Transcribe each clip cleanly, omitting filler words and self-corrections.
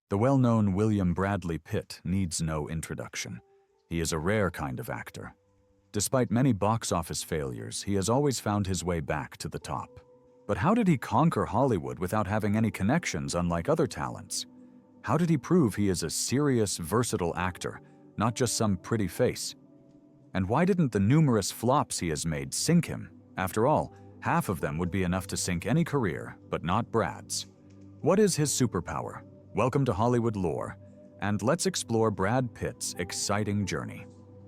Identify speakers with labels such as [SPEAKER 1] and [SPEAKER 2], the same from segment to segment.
[SPEAKER 1] The well-known William Bradley Pitt needs no introduction. He is a rare kind of actor. Despite many box office failures, he has always found his way back to the top. But how did he conquer Hollywood without having any connections, unlike other talents? How did he prove he is a serious, versatile actor, not just some pretty face? And why didn't the numerous flops he has made sink him? After all, half of them would be enough to sink any career, but not Brad's. What is his superpower? Welcome to Hollywood Lore, and let's explore Brad Pitt's exciting journey.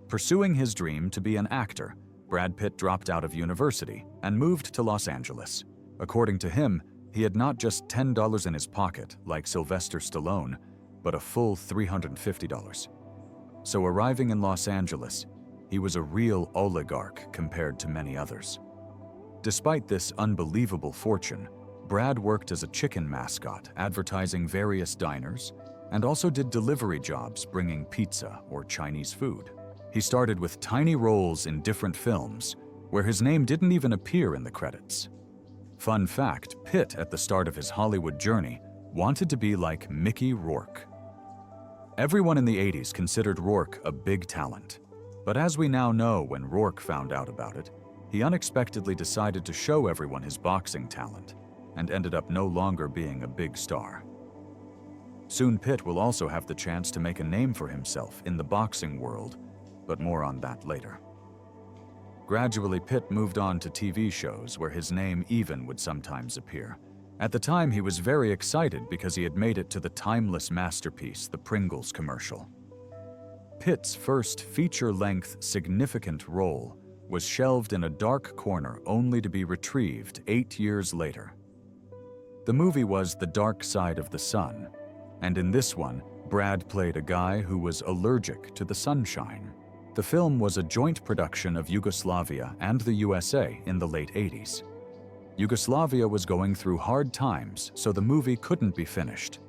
[SPEAKER 1] Pursuing his dream to be an actor, Brad Pitt dropped out of university and moved to Los Angeles. According to him, he had not just $10 in his pocket, like Sylvester Stallone, but a full $350. So arriving in Los Angeles, he was a real oligarch compared to many others. Despite this unbelievable fortune, Brad worked as a chicken mascot, advertising various diners, and also did delivery jobs bringing pizza or Chinese food. He started with tiny roles in different films, where his name didn't even appear in the credits. Fun fact, Pitt, at the start of his Hollywood journey, wanted to be like Mickey Rourke. Everyone in the 80s considered Rourke a big talent. But as we now know, when Rourke found out about it, he unexpectedly decided to show everyone his boxing talent, and ended up no longer being a big star. Soon Pitt will also have the chance to make a name for himself in the boxing world, but more on that later. Gradually, Pitt moved on to TV shows where his name even would sometimes appear. At the time, he was very excited because he had made it to the timeless masterpiece, the Pringles commercial. Pitt's first feature-length significant role was shelved in a dark corner only to be retrieved 8 years later. The movie was The Dark Side of the Sun, and in this one, Brad played a guy who was allergic to the sunshine. The film was a joint production of Yugoslavia and the USA in the late 80s. Yugoslavia was going through hard times, so the movie couldn't be finished.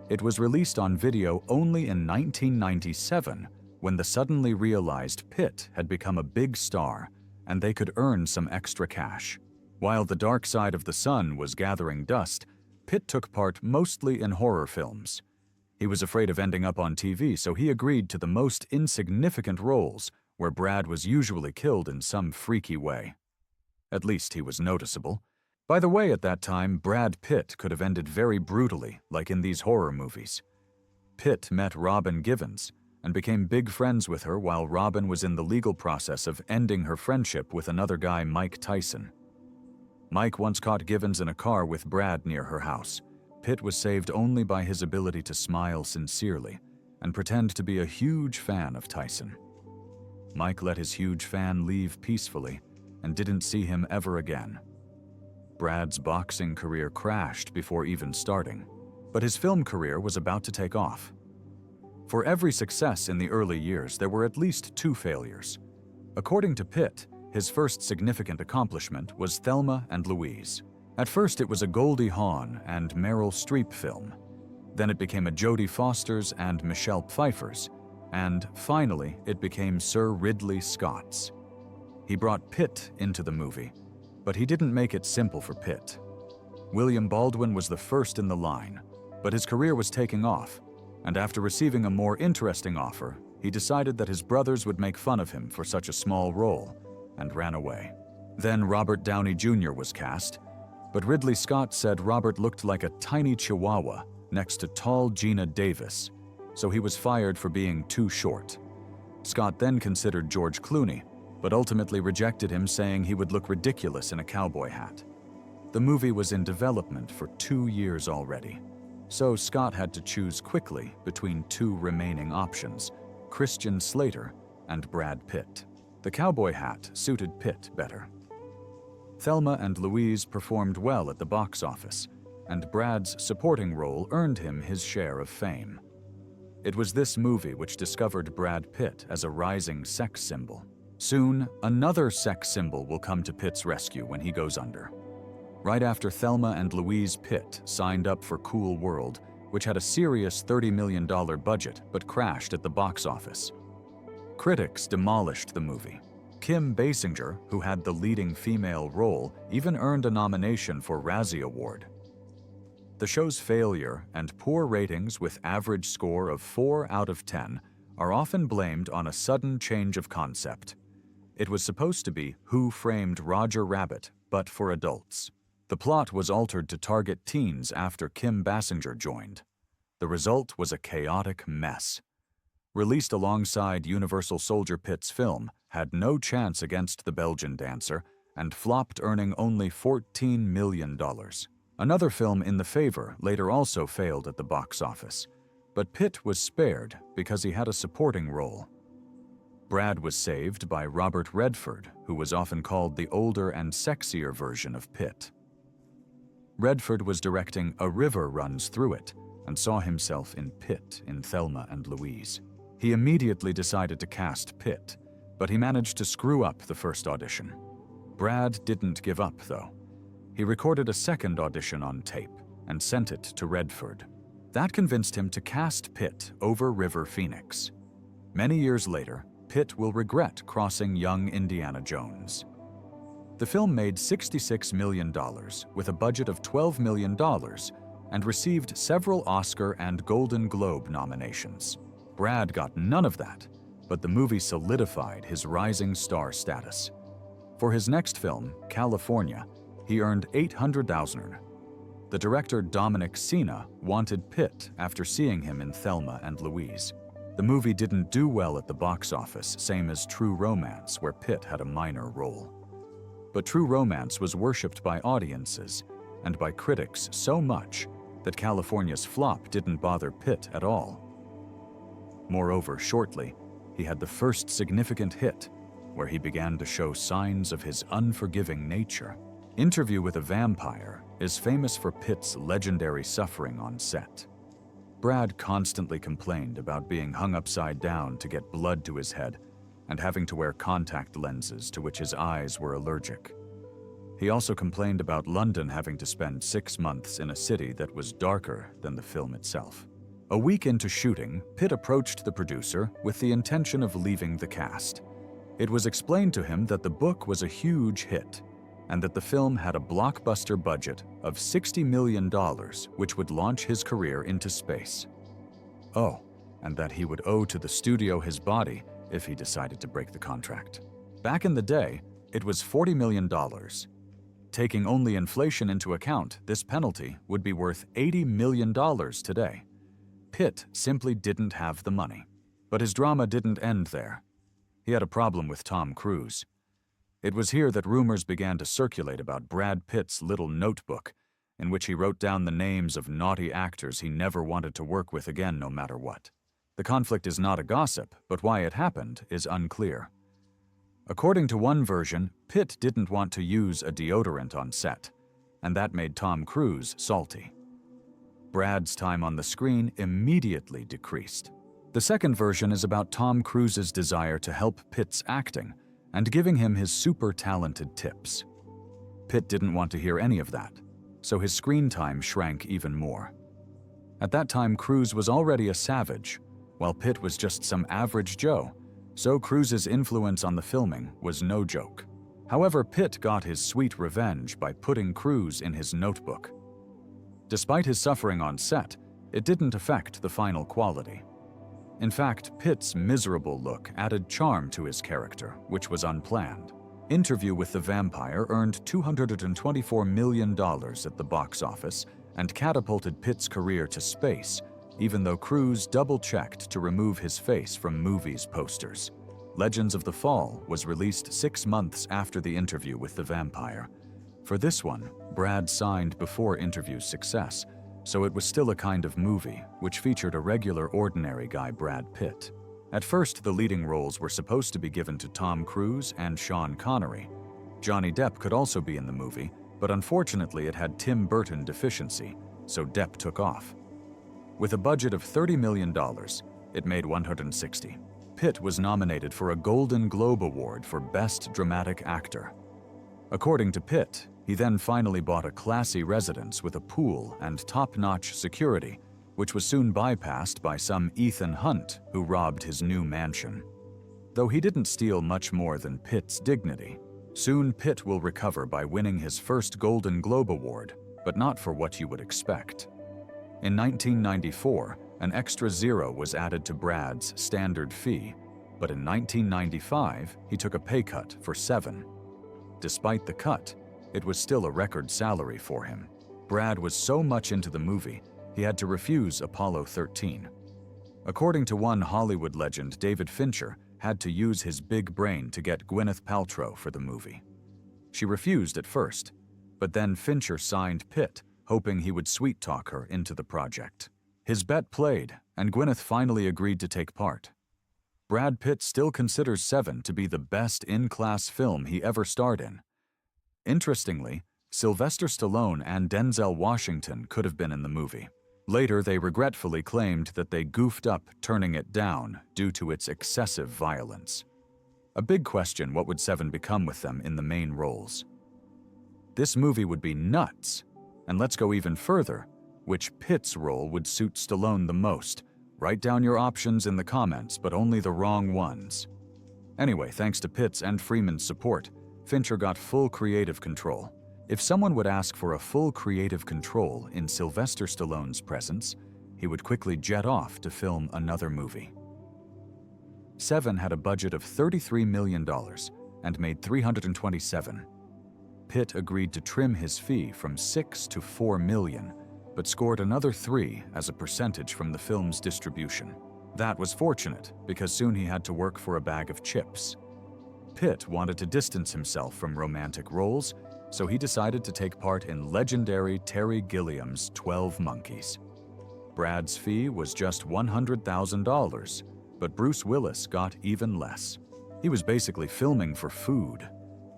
[SPEAKER 1] It was released on video only in 1997, when the suddenly realized Pitt had become a big star and they could earn some extra cash. While The Dark Side of the Sun was gathering dust, Pitt took part mostly in horror films. He was afraid of ending up on TV, so he agreed to the most insignificant roles, where Brad was usually killed in some freaky way. At least he was noticeable. By the way, at that time, Brad Pitt could have ended very brutally, like in these horror movies. Pitt met Robin Givens and became big friends with her while Robin was in the legal process of ending her friendship with another guy, Mike Tyson. Mike once caught Givens in a car with Brad near her house. Pitt was saved only by his ability to smile sincerely and pretend to be a huge fan of Tyson. Mike let his huge fan leave peacefully and didn't see him ever again. Brad's boxing career crashed before even starting, but his film career was about to take off. For every success in the early years, there were at least 2 failures. According to Pitt, his first significant accomplishment was Thelma and Louise. At first, it was a Goldie Hawn and Meryl Streep film. Then it became a Jodie Foster's and Michelle Pfeiffer's. And finally, it became Sir Ridley Scott's. He brought Pitt into the movie, but he didn't make it simple for Pitt. William Baldwin was the first in the line, but his career was taking off, and after receiving a more interesting offer, he decided that his brothers would make fun of him for such a small role, and ran away. Then Robert Downey Jr. was cast, but Ridley Scott said Robert looked like a tiny chihuahua next to tall Gina Davis, so he was fired for being too short. Scott then considered George Clooney, but ultimately rejected him, saying he would look ridiculous in a cowboy hat. The movie was in development for 2 years already, so Scott had to choose quickly between 2 remaining options, Christian Slater and Brad Pitt. The cowboy hat suited Pitt better. Thelma and Louise performed well at the box office, and Brad's supporting role earned him his share of fame. It was this movie which discovered Brad Pitt as a rising sex symbol. Soon, another sex symbol will come to Pitt's rescue when he goes under. Right after Thelma and Louise, Pitt signed up for Cool World, which had a serious $30 million budget but crashed at the box office. Critics demolished the movie. Kim Basinger, who had the leading female role, even earned a nomination for Razzie Award. The show's failure and poor ratings with average score of 4 out of 10 are often blamed on a sudden change of concept. It was supposed to be Who Framed Roger Rabbit, but for adults. The plot was altered to target teens after Kim Basinger joined. The result was a chaotic mess. Released alongside Universal Soldier Pitt's film, had no chance against the Belgian dancer and flopped, earning only $14 million. Another film in the favor later also failed at the box office, but Pitt was spared because he had a supporting role. Brad was saved by Robert Redford, who was often called the older and sexier version of Pitt. Redford was directing A River Runs Through It and saw himself in Pitt in Thelma and Louise. He immediately decided to cast Pitt, but he managed to screw up the first audition. Brad didn't give up, though. He recorded a second audition on tape and sent it to Redford. That convinced him to cast Pitt over River Phoenix. Many years later, Pitt will regret crossing young Indiana Jones. The film made $66 million with a budget of $12 million and received several Oscar and Golden Globe nominations. Brad got none of that, but the movie solidified his rising star status. For his next film, California, he earned $800,000. The director Dominic Sena wanted Pitt after seeing him in Thelma and Louise. The movie didn't do well at the box office, same as True Romance, where Pitt had a minor role. But True Romance was worshipped by audiences and by critics so much that California's flop didn't bother Pitt at all. Moreover, shortly, he had the first significant hit, where he began to show signs of his unforgiving nature. Interview with a Vampire is famous for Pitt's legendary suffering on set. Brad constantly complained about being hung upside down to get blood to his head and having to wear contact lenses to which his eyes were allergic. He also complained about London having to spend 6 months in a city that was darker than the film itself. A week into shooting, Pitt approached the producer with the intention of leaving the cast. It was explained to him that the book was a huge hit and that the film had a blockbuster budget of $60 million, which would launch his career into space. Oh, and that he would owe to the studio his body if he decided to break the contract. Back in the day, it was $40 million. Taking only inflation into account, this penalty would be worth $80 million today. Pitt simply didn't have the money. But his drama didn't end there. He had a problem with Tom Cruise. It was here that rumors began to circulate about Brad Pitt's little notebook, in which he wrote down the names of naughty actors he never wanted to work with again no matter what. The conflict is not a gossip, but why it happened is unclear. According to one version, Pitt didn't want to use a deodorant on set, and that made Tom Cruise salty. Brad's time on the screen immediately decreased. The second version is about Tom Cruise's desire to help Pitt's acting and giving him his super talented tips. Pitt didn't want to hear any of that, so his screen time shrank even more. At that time, Cruise was already a savage, while Pitt was just some average Joe, so Cruise's influence on the filming was no joke. However, Pitt got his sweet revenge by putting Cruise in his notebook. Despite his suffering on set, it didn't affect the final quality. In fact, Pitt's miserable look added charm to his character, which was unplanned. Interview with the Vampire earned $224 million at the box office and catapulted Pitt's career to space, even though Cruise double-checked to remove his face from movies' posters. Legends of the Fall was released 6 months after the Interview with the Vampire. For this one, Brad signed before Interview's success, so it was still a kind of movie, which featured a regular ordinary guy Brad Pitt. At first, the leading roles were supposed to be given to Tom Cruise and Sean Connery. Johnny Depp could also be in the movie, but unfortunately it had Tim Burton deficiency, so Depp took off. With a budget of $30 million, it made $160. Pitt was nominated for a Golden Globe Award for Best Dramatic Actor. According to Pitt, he then finally bought a classy residence with a pool and top-notch security, which was soon bypassed by some Ethan Hunt who robbed his new mansion. Though he didn't steal much more than Pitt's dignity, soon Pitt will recover by winning his first Golden Globe Award but not for what you would expect. In 1994, an extra zero was added to Brad's standard fee, but in 1995, he took a pay cut for 7. Despite the cut, it was still a record salary for him. Brad was so much into the movie, he had to refuse Apollo 13. According to one Hollywood legend, David Fincher had to use his big brain to get Gwyneth Paltrow for the movie. She refused at first, but then Fincher signed Pitt, hoping he would sweet-talk her into the project. His bet played, and Gwyneth finally agreed to take part. Brad Pitt still considers Seven to be the best in-class film he ever starred in. Interestingly, Sylvester Stallone and Denzel Washington could have been in the movie. Later, they regretfully claimed that they goofed up turning it down due to its excessive violence. A big question: what would Seven become with them in the main roles? This movie would be nuts. And let's go even further. Which Pitt's role would suit Stallone the most? Write down your options in the comments, but only the wrong ones. Anyway, thanks to Pitt's and Freeman's support, Fincher got full creative control. If someone would ask for a full creative control in Sylvester Stallone's presence, he would quickly jet off to film another movie. Seven had a budget of $33 million and made $327. Pitt agreed to trim his fee from $6 to $4 million, but scored another $3 as a percentage from the film's distribution. That was fortunate, because soon he had to work for a bag of chips. Pitt wanted to distance himself from romantic roles, so he decided to take part in legendary Terry Gilliam's 12 Monkeys. Brad's fee was just $100,000, but Bruce Willis got even less. He was basically filming for food.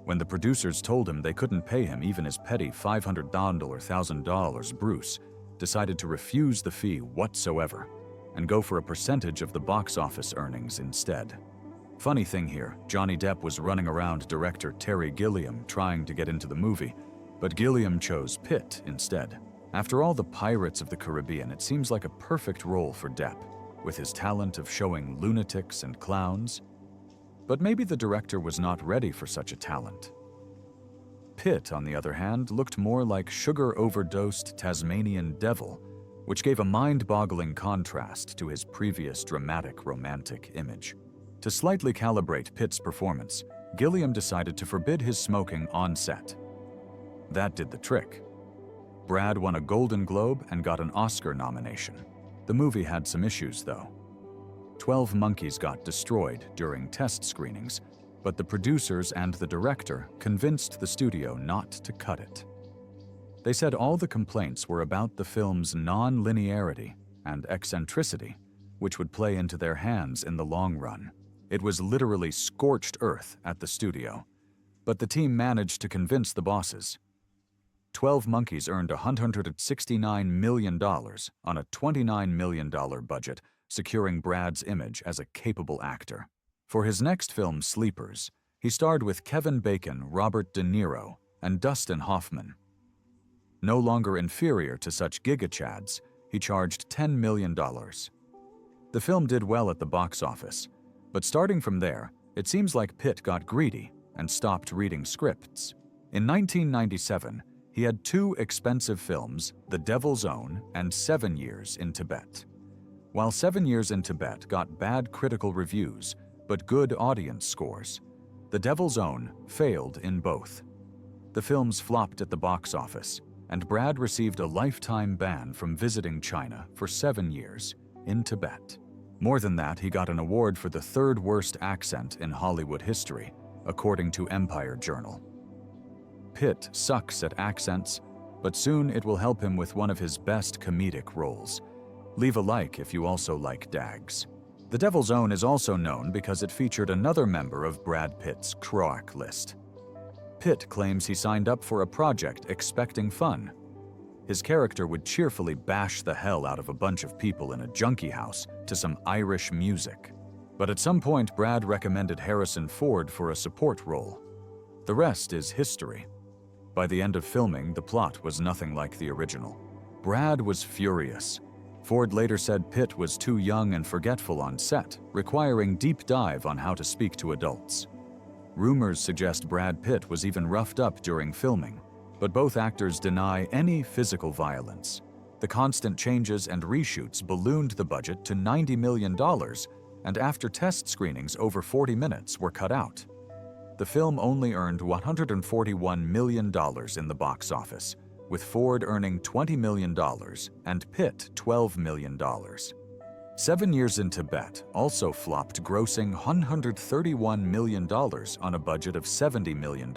[SPEAKER 1] When the producers told him they couldn't pay him even his petty $500,000, Bruce decided to refuse the fee whatsoever and go for a percentage of the box office earnings instead. Funny thing here, Johnny Depp was running around director Terry Gilliam trying to get into the movie, but Gilliam chose Pitt instead. After all the Pirates of the Caribbean, it seems like a perfect role for Depp, with his talent of showing lunatics and clowns. But maybe the director was not ready for such a talent. Pitt, on the other hand, looked more like sugar-overdosed Tasmanian devil, which gave a mind-boggling contrast to his previous dramatic romantic image. To slightly calibrate Pitt's performance, Gilliam decided to forbid his smoking on set. That did the trick. Brad won a Golden Globe and got an Oscar nomination. The movie had some issues, though. 12 Monkeys got destroyed during test screenings, but the producers and the director convinced the studio not to cut it. They said all the complaints were about the film's non-linearity and eccentricity, which would play into their hands in the long run. It was literally scorched earth at the studio, but the team managed to convince the bosses. 12 Monkeys earned $169 million on a $29 million budget, securing Brad's image as a capable actor. For his next film, Sleepers, he starred with Kevin Bacon, Robert De Niro, and Dustin Hoffman. No longer inferior to such giga-chads, he charged $10 million. The film did well at the box office, but starting from there, it seems like Pitt got greedy and stopped reading scripts. In 1997, he had 2 expensive films, The Devil's Own and 7 Years in Tibet. While 7 Years in Tibet got bad critical reviews, but good audience scores, The Devil's Own failed in both. The films flopped at the box office, and Brad received a lifetime ban from visiting China for 7 years in Tibet. More than that, he got an award for the 3rd worst accent in Hollywood history, according to Empire Journal. Pitt sucks at accents, but soon it will help him with one of his best comedic roles. Leave a like if you also like Dags. The Devil's Own is also known because it featured another member of Brad Pitt's Croak list. Pitt claims he signed up for a project expecting fun. His character would cheerfully bash the hell out of a bunch of people in a junkie house to some Irish music. But at some point, Brad recommended Harrison Ford for a support role. The rest is history. By the end of filming, the plot was nothing like the original. Brad was furious. Ford later said Pitt was too young and forgetful on set, requiring deep dive on how to speak to adults. Rumors suggest Brad Pitt was even roughed up during filming, But both actors deny any physical violence. The constant changes and reshoots ballooned the budget to $90 million, and after test screenings, over 40 minutes were cut out. The film only earned $141 million in the box office, with Ford earning $20 million and Pitt $12 million. 7 Years in Tibet also flopped, grossing $131 million on a budget of $70 million.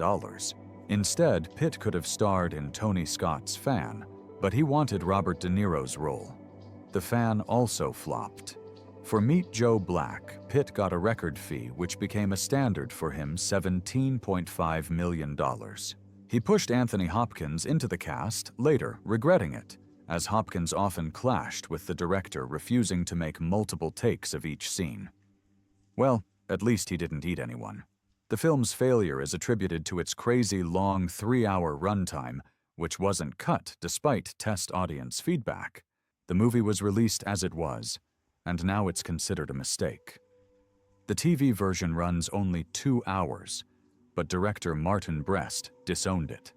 [SPEAKER 1] Instead, Pitt could have starred in Tony Scott's Fan, but he wanted Robert De Niro's role. The Fan also flopped. For Meet Joe Black, Pitt got a record fee which became a standard for him, $17.5 million. He pushed Anthony Hopkins into the cast, later regretting it, as Hopkins often clashed with the director, refusing to make multiple takes of each scene. Well, at least he didn't eat anyone. The film's failure is attributed to its crazy long 3-hour runtime, which wasn't cut despite test audience feedback. The movie was released as it was, and now it's considered a mistake. The TV version runs only 2 hours, but director Martin Brest disowned it.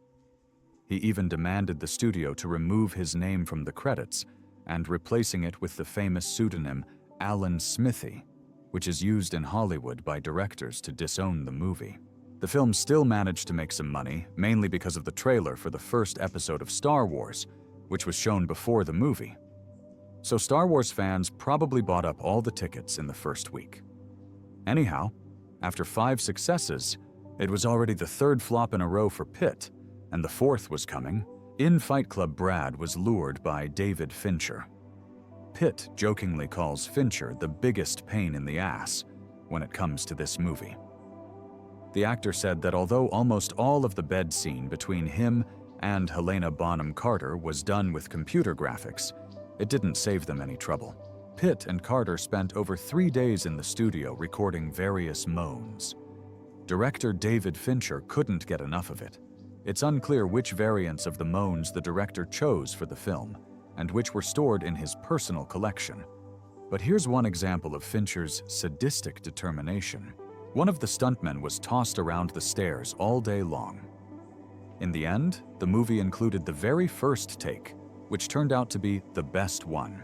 [SPEAKER 1] He even demanded the studio to remove his name from the credits and replacing it with the famous pseudonym Alan Smithee, which is used in Hollywood by directors to disown the movie. The film still managed to make some money, mainly because of the trailer for the first episode of Star Wars, which was shown before the movie. So Star Wars fans probably bought up all the tickets in the first week. Anyhow, after 5 successes, it was already the 3rd flop in a row for Pitt, and the 4th was coming. In Fight Club, Brad was lured by David Fincher. Pitt jokingly calls Fincher the biggest pain in the ass when it comes to this movie. The actor said that although almost all of the bed scene between him and Helena Bonham Carter was done with computer graphics, it didn't save them any trouble. Pitt and Carter spent over 3 days in the studio recording various moans. Director David Fincher couldn't get enough of it. It's unclear which variants of the moans the director chose for the film, and which were stored in his personal collection. But here's one example of Fincher's sadistic determination. One of the stuntmen was tossed around the stairs all day long. In the end, the movie included the very first take, which turned out to be the best one.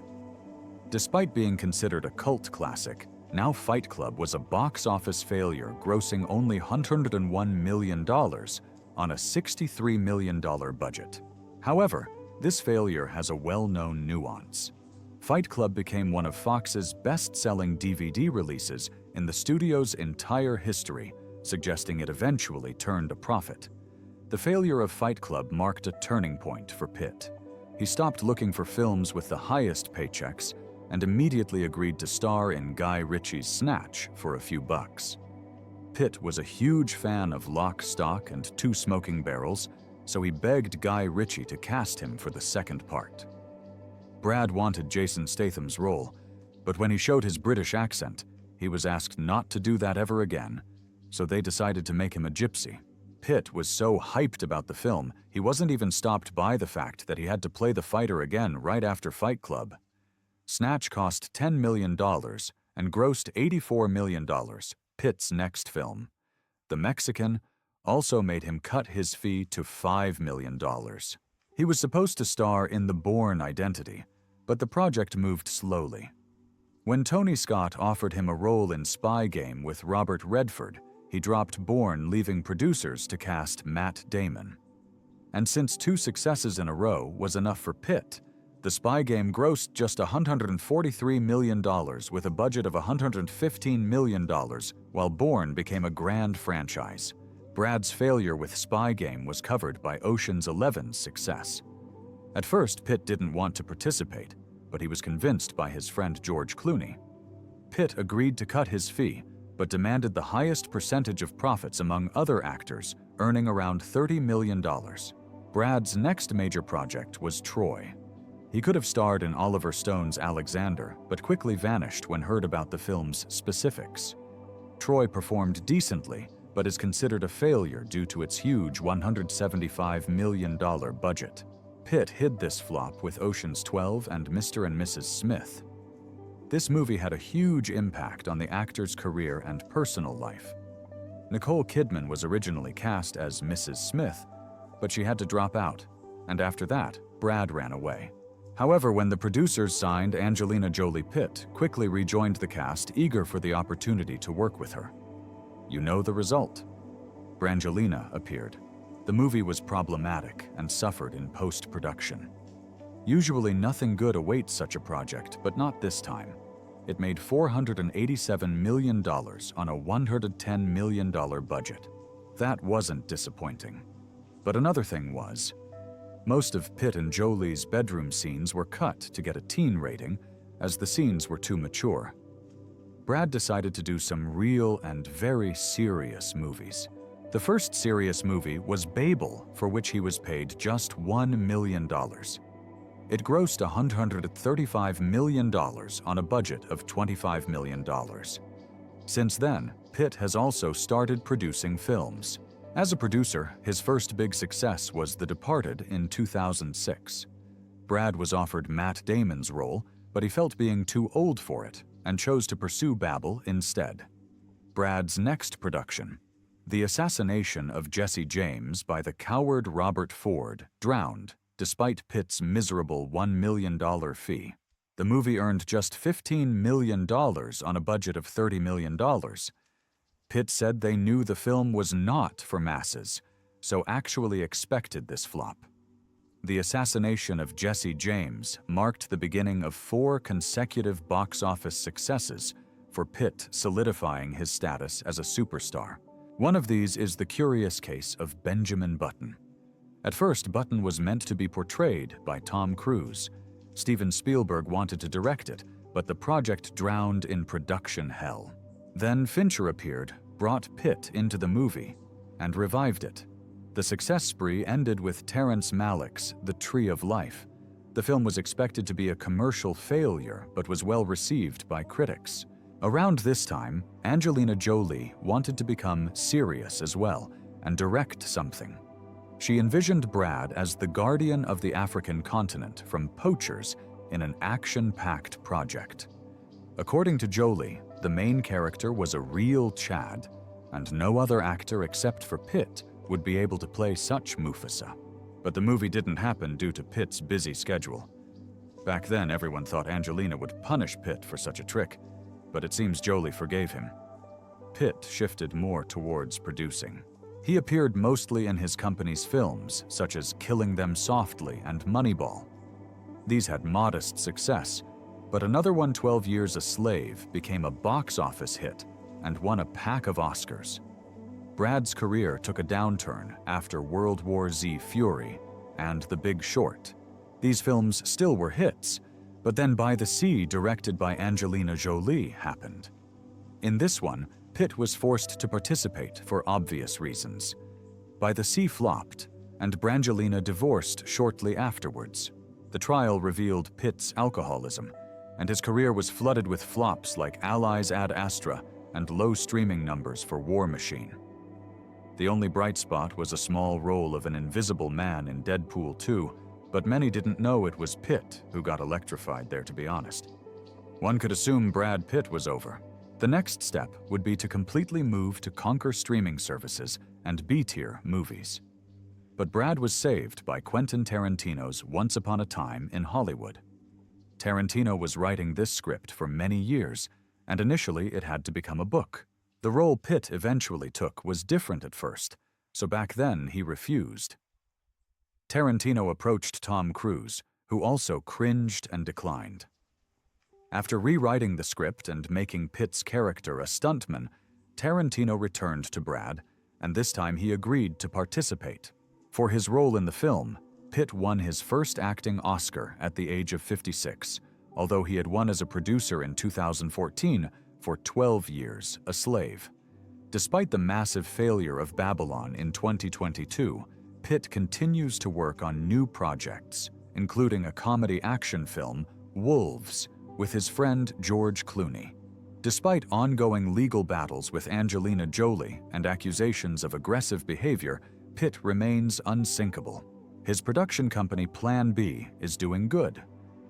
[SPEAKER 1] Despite being considered a cult classic, now Fight Club was a box office failure, grossing only $101 million on a $63 million budget. However, this failure has a well-known nuance. Fight Club became one of Fox's best-selling DVD releases in the studio's entire history, suggesting it eventually turned a profit. The failure of Fight Club marked a turning point for Pitt. He stopped looking for films with the highest paychecks and immediately agreed to star in Guy Ritchie's Snatch for a few bucks. Pitt was a huge fan of Lock, Stock, and Two Smoking Barrels, so he begged Guy Ritchie to cast him for the second part. Brad wanted Jason Statham's role, but when he showed his British accent, he was asked not to do that ever again, so they decided to make him a gypsy. Pitt was so hyped about the film, he wasn't even stopped by the fact that he had to play the fighter again right after Fight Club. Snatch cost $10 million and grossed $84 million, Pitt's next film. The Mexican also made him cut his fee to $5 million. He was supposed to star in The Bourne Identity, but the project moved slowly. When Tony Scott offered him a role in Spy Game with Robert Redford, he dropped Bourne, leaving producers to cast Matt Damon. And since 2 successes in a row was enough for Pitt, the Spy Game grossed just $143 million with a budget of $115 million, while Bourne became a grand franchise. Brad's failure with Spy Game was covered by Ocean's 11's success. At first, Pitt didn't want to participate, but he was convinced by his friend George Clooney. Pitt agreed to cut his fee, but demanded the highest percentage of profits among other actors, earning around $30 million. Brad's next major project was Troy. He could have starred in Oliver Stone's Alexander, but quickly vanished when heard about the film's specifics. Troy performed decently, but is considered a failure due to its huge $175 million budget. Pitt hid this flop with Ocean's 12 and Mr. and Mrs. Smith. This movie had a huge impact on the actor's career and personal life. Nicole Kidman was originally cast as Mrs. Smith, but she had to drop out, and after that, Brad ran away. However, when the producers signed Angelina Jolie, Pitt quickly rejoined the cast, eager for the opportunity to work with her. You know the result. Brangelina appeared. The movie was problematic and suffered in post-production. Usually nothing good awaits such a project, but not this time. It made $487 million on a $110 million budget. That wasn't disappointing. But another thing was, most of Pitt and Jolie's bedroom scenes were cut to get a teen rating, as the scenes were too mature. Brad decided to do some real and very serious movies. The first serious movie was Babel, for which he was paid just $1 million. It grossed $135 million on a budget of $25 million. Since then, Pitt has also started producing films. As a producer, his first big success was The Departed in 2006. Brad was offered Matt Damon's role, but he felt being too old for it and chose to pursue Babel instead. Brad's next production, The Assassination of Jesse James by the coward Robert Ford, drowned despite Pitt's miserable $1 million fee. The movie earned just $15 million on a budget of $30 million. Pitt said they knew the film was not for masses, so actually expected this flop. The Assassination of Jesse James marked the beginning of 4 consecutive box office successes for Pitt, solidifying his status as a superstar. One of these is the curious case of Benjamin Button. At first, Button was meant to be portrayed by Tom Cruise. Steven Spielberg wanted to direct it, but the project drowned in production hell. Then Fincher appeared, brought Pitt into the movie, and revived it. The success spree ended with Terrence Malick's The Tree of Life. The film was expected to be a commercial failure, but was well received by critics. Around this time, Angelina Jolie wanted to become serious as well and direct something. She envisioned Brad as the guardian of the African continent from poachers in an action-packed project. According to Jolie, the main character was a real Chad, and no other actor except for Pitt would be able to play such Mufasa. But the movie didn't happen due to Pitt's busy schedule. Back then, everyone thought Angelina would punish Pitt for such a trick, but it seems Jolie forgave him. Pitt shifted more towards producing. He appeared mostly in his company's films, such as Killing Them Softly and Moneyball. These had modest success, but another one, 12 Years a Slave, became a box office hit and won a pack of Oscars. Brad's career took a downturn after World War Z Fury and The Big Short. These films still were hits, but then By the Sea, directed by Angelina Jolie, happened. In this one, Pitt was forced to participate for obvious reasons. By the Sea flopped, and Brangelina divorced shortly afterwards. The trial revealed Pitt's alcoholism, and his career was flooded with flops like Allies Ad Astra and low streaming numbers for War Machine. The only bright spot was a small role of an invisible man in Deadpool 2, but many didn't know it was Pitt who got electrified there, to be honest. One could assume Brad Pitt was over. The next step would be to completely move to conquer streaming services and B-tier movies. But Brad was saved by Quentin Tarantino's Once Upon a Time in Hollywood. Tarantino was writing this script for many years, and initially it had to become a book. The role Pitt eventually took was different at first, so back then he refused. Tarantino approached Tom Cruise, who also cringed and declined. After rewriting the script and making Pitt's character a stuntman, Tarantino returned to Brad, and this time he agreed to participate. For his role in the film, Pitt won his first acting Oscar at the age of 56, although he had won as a producer in 2014 for 12 Years a Slave. Despite the massive failure of Babylon in 2022, Pitt continues to work on new projects, including a comedy action film, Wolves, with his friend George Clooney. Despite ongoing legal battles with Angelina Jolie and accusations of aggressive behavior, Pitt remains unsinkable. His production company Plan B is doing good.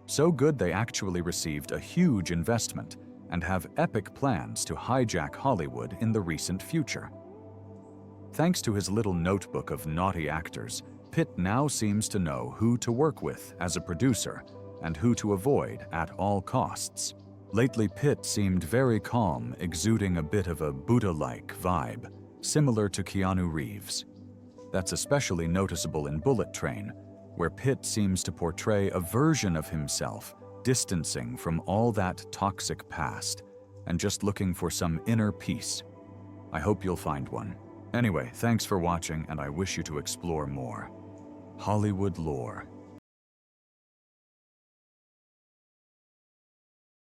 [SPEAKER 1] So good they actually received a huge investment and have epic plans to hijack Hollywood in the recent future. Thanks to his little notebook of naughty actors, Pitt now seems to know who to work with as a producer and who to avoid at all costs. Lately, Pitt seemed very calm, exuding a bit of a Buddha-like vibe, similar to Keanu Reeves. That's especially noticeable in Bullet Train, where Pitt seems to portray a version of himself, distancing from all that toxic past and just looking for some inner peace. I hope you'll find one. Anyway, thanks for watching, and I wish you to explore more Hollywood lore.